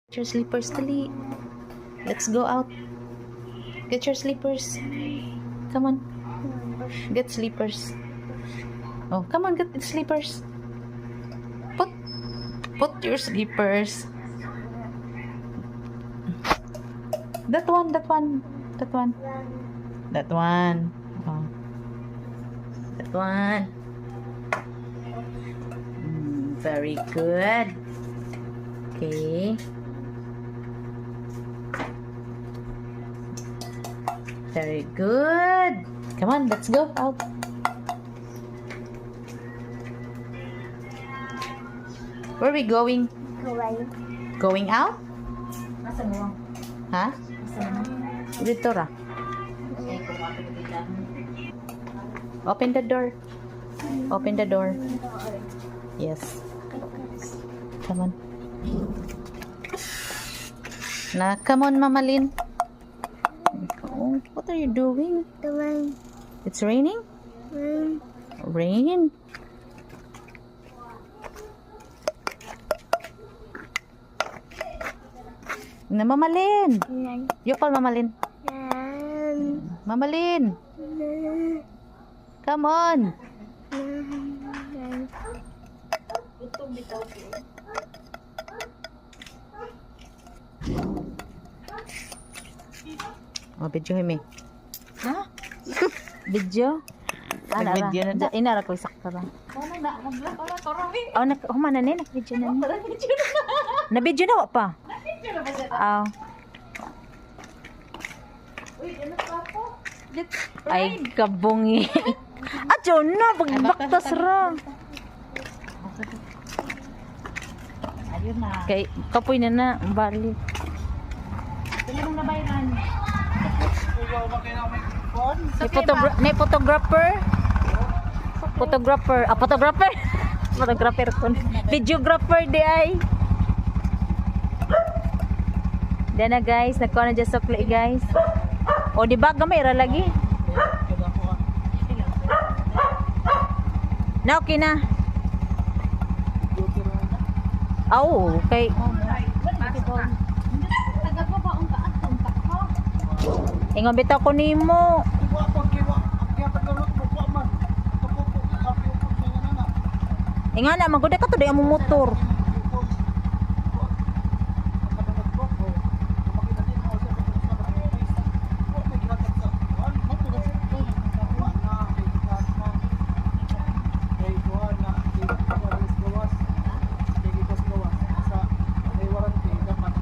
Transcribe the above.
Get your slippers, dali. Let's go out. Get your slippers. Come on. Get slippers. Oh, come on, get the slippers. Put your slippers. That one. Oh. That one. Very good. Okay. Very good. Come on, let's go out. Where are we going? Going out? Ha? Dito ra. Open the door. Open the door. Yes. Come on. Come on, Mama Lynn. Oh, what are you doing? It's raining? Rain? Na Mama Lynn. Yopal Mama Lynn. Mama Lynn. Come on. Oh, video me. Ha? Video? Nag-video na da. Inara ko sakto lang. Ano na? Mag-vlog wala to Romy. Oh, humana na nag-video na. Na-video na wa pa. Na-video na ba siya? Ah. Uy, ano pa po? Ay, kabungi. Acho na, pagbaktas ra. Ayun na. Kay kapoy na balik. Sino mong nabayaran? May photographer. Photographer. Ah, photographer. Photographer kon. Videographer di ay. Dana guys, nagkuha na dyan sukli guys. O di ba gamay ra lagi? Na okay na. Oh, kay ingon bitaw ko nimo. Ingon na maguda ka to di amo motor.